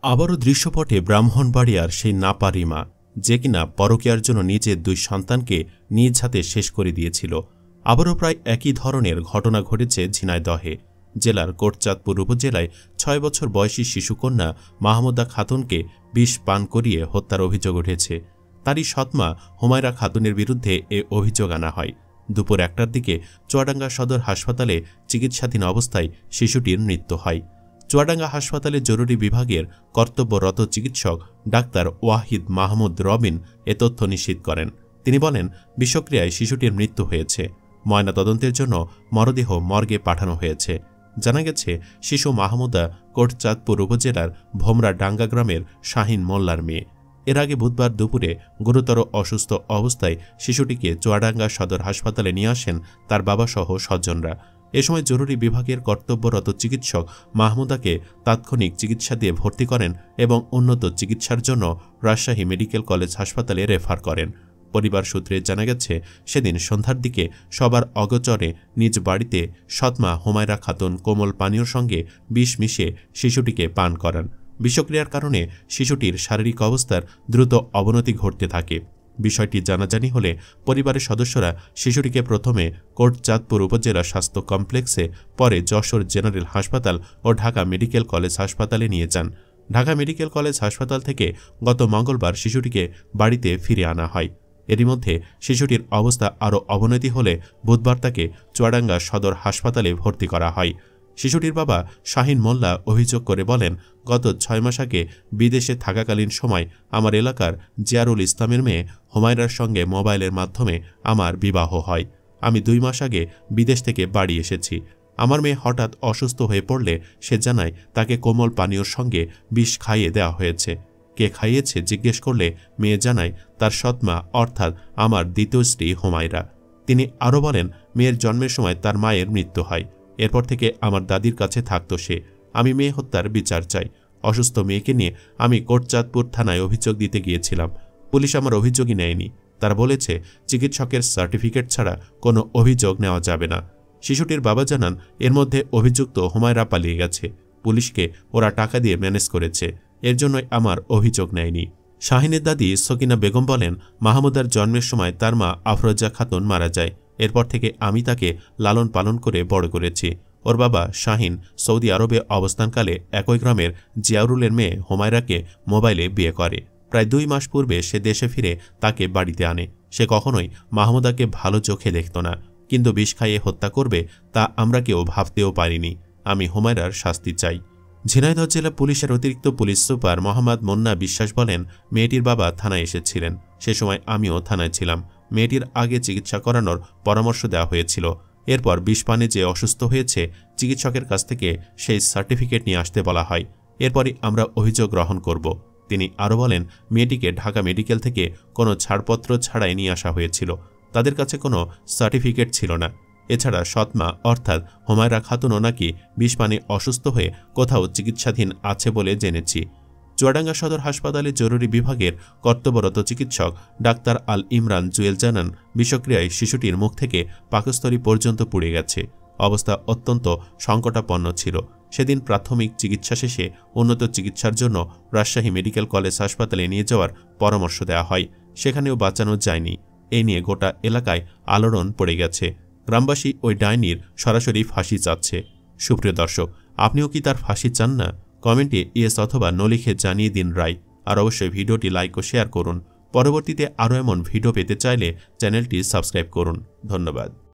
আবারও দৃশ্যপটে ব্রাহ্মণবাড়িয়ার সেই নাপা রিমা, যে কিনা পরকীয়ার জন্য নিজের 2 সন্তানকে নিজ হাতে শেষ করে দিয়েছিল। আবারও প্রায় একই ধরনের ঘটনা ঘটেছে ঝিনাইদহে জেলার কোটচাঁদপুর উপজেলায় 6 বছর বয়সী শিশুকন্যা মাহমুদা খাতুনকে বিষ পান করিয়ে হত্যার অভিযোগ উঠেছে। তারই সৎমা হুমায়রা খাতুনের বিরুদ্ধে এ অভিযোগ আনা হয়। দুপুর 1টার দিকে চুয়াডাঙ্গা সদর হাসপাতালে চিকিৎসাধীন অবস্থায় শিশুটির মৃত্যু হয়। চুয়াডাঙ্গা হাসপাতালে জরুরি বিভাগের কর্তব্যরত চিকিৎসক ডাক্তার ওয়াহিদ মাহমুদ রবিন এ তথ্য নিশ্চিত করেন। তিনি বলেন, বিষক্রিয়ায় শিশুটির মৃত্যু হয়েছে। ময়নাতদন্তের জন্য মরদেহ মর্গে পাঠানো হয়েছে। জানা গেছে, শিশু মাহমুদা কোটচাঁদপুর উপজেলার ভোমরা ডাঙ্গা গ্রামের শাহিন মোল্লার মেয়ে। এর আগে বুধবার দুপুরে গুরুতর অসুস্থ অবস্থায় শিশুটিকে চুয়াডাঙ্গা সদর হাসপাতালে নিয়ে আসেন তার বাবাসহ স্বজনরা। এ সময় জরুরি বিভাগের কর্তব্যরত চিকিৎসক মাহমুদাকে তাৎক্ষণিক চিকিৎসা দিয়ে ভর্তি করেন এবং উন্নত চিকিৎসার জন্য রাজশাহী মেডিকেল কলেজ হাসপাতালে রেফার করেন। পরিবার সূত্রে জানা গেছে, সেদিন সন্ধ্যার দিকে সবার অগোচরে নিজ বাড়িতে সৎমা হুমায়রা খাতুন কোমল পানীয়র সঙ্গে বিষ মিশিয়ে শিশুটিকে পান করান। বিষক্রিয়ার কারণে শিশুটির শারীরিক অবস্থার দ্রুত অবনতি ঘটতে থাকে। বিষয়টি জানাজানি হলে পরিবারের সদস্যরা শিশুটিকে প্রথমে কোটচাঁদপুর উপজেলা স্বাস্থ্য কমপ্লেক্সে, পরে যশোর জেনারেল হাসপাতাল ও ঢাকা মেডিকেল কলেজ হাসপাতালে নিয়ে যান। ঢাকা মেডিকেল কলেজ হাসপাতাল থেকে গত মঙ্গলবার শিশুটিকে বাড়িতে ফিরে আনা হয়। এরই মধ্যে শিশুটির অবস্থা আরও অবনতি হলে বুধবার তাকে চুয়াডাঙ্গা সদর হাসপাতালে ভর্তি করা হয়। শিশুটির বাবা শাহিন মোল্লা অভিযোগ করে বলেন, গত 6 মাস আগে বিদেশে থাকাকালীন সময় আমার এলাকার জিয়ারুল ইসলামের মেয়ে হুমায়রার সঙ্গে মোবাইলের মাধ্যমে আমার বিবাহ হয়। আমি 2 মাস আগে বিদেশ থেকে বাড়ি এসেছি। আমার মেয়ে হঠাৎ অসুস্থ হয়ে পড়লে সে জানায় তাকে কোমল পানীয়র সঙ্গে বিষ খাইয়ে দেওয়া হয়েছে। কে খাইয়েছে জিজ্ঞেস করলে মেয়ে জানায় তার সৎমা, অর্থাৎ আমার দ্বিতীয় স্ত্রী হুমায়রা। তিনি আরও বলেন, মেয়ের জন্মের সময় তার মায়ের মৃত্যু হয়। এরপর থেকে আমার দাদির কাছে থাকত সে। আমি মেয়ে হত্যার বিচার চাই। অসুস্থ মেয়েকে নিয়ে আমি কোটচাঁদপুর থানায় অভিযোগ দিতে গিয়েছিলাম। পুলিশ আমার অভিযোগই নেয়নি। তারা বলেছে, চিকিৎসকের সার্টিফিকেট ছাড়া কোনো অভিযোগ নেওয়া যাবে না। শিশুটির বাবা জানান, এর মধ্যে অভিযুক্ত হুমায়রা পালিয়ে গেছে। পুলিশকে ওরা টাকা দিয়ে ম্যানেজ করেছে, এর জন্যই আমার অভিযোগ নেয়নি। শাহিনের দাদি সকিনা বেগম বলেন, মাহমুদার জন্মের সময় তার মা আফরোজা খাতুন মারা যায়। এরপর থেকে আমি তাকে লালন পালন করে বড় করেছি। ওর বাবা শাহিন সৌদি আরবে অবস্থানকালে একই গ্রামের জিয়ারুলের মেয়ে হুমায়রাকে মোবাইলে বিয়ে করে। প্রায় 2 মাস পূর্বে সে দেশে ফিরে তাকে বাড়িতে আনে। সে কখনোই মাহমুদাকে ভালো চোখে দেখত না, কিন্তু বিষ খাইয়ে হত্যা করবে তা আমরা কেউ ভাবতেও পারিনি। আমি হুমায়রার শাস্তি চাই। ঝিনাইদহ জেলা পুলিশের অতিরিক্ত পুলিশ সুপার মোহাম্মদ মুন্না বিশ্বাস বলেন, মেয়েটির বাবা থানায় এসেছিলেন। সে সময় আমিও থানায় ছিলাম। মেয়েটির আগে চিকিৎসা করানোর পরামর্শ দেওয়া হয়েছিল। এরপর বিষ পানে যে অসুস্থ হয়েছে, চিকিৎসকের কাছ থেকে সেই সার্টিফিকেট নিয়ে আসতে বলা হয়। এরপরই আমরা অভিযোগ গ্রহণ করব। তিনি আরও বলেন, মেয়েটিকে ঢাকা মেডিকেল থেকে কোনো ছাড়পত্র ছাড়াই নিয়ে আসা হয়েছিল। তাদের কাছে কোনো সার্টিফিকেট ছিল না। এছাড়া সৎমা, অর্থাৎ হুমায়রা খাতুনও নাকি বিষ পানে অসুস্থ হয়ে কোথাও চিকিৎসাধীন আছে বলে জেনেছি। চুয়াডাঙ্গা সদর হাসপাতালে জরুরি বিভাগের কর্তব্যরত চিকিৎসক ডাক্তার আল ইমরান জুয়েল জানান, বিষক্রিয়ায় শিশুটির মুখ থেকে পাকস্থলী পর্যন্ত পুড়ে গেছে। অবস্থা অত্যন্ত সংকটাপন্ন ছিল। সেদিন প্রাথমিক চিকিৎসা শেষে উন্নত চিকিৎসার জন্য রাজশাহী মেডিকেল কলেজ হাসপাতালে নিয়ে যাওয়ার পরামর্শ দেওয়া হয়। সেখানেও বাঁচানো যায়নি। এই নিয়ে গোটা এলাকায় আলোড়ন পড়ে গেছে। গ্রামবাসী ওই ডাইনির সরাসরি ফাঁসি চাচ্ছে। সুপ্রিয় দর্শক, আপনিও কি তার ফাঁসি চান না? কমেন্টে ইয়েস অথবা নো লিখে জানিয়ে দিন রায়। আর অবশ্যই ভিডিওটি লাইক ও শেয়ার করুন। পরবর্তীতে আরও এমন ভিডিও পেতে চাইলে চ্যানেলটি সাবস্ক্রাইব করুন। ধন্যবাদ।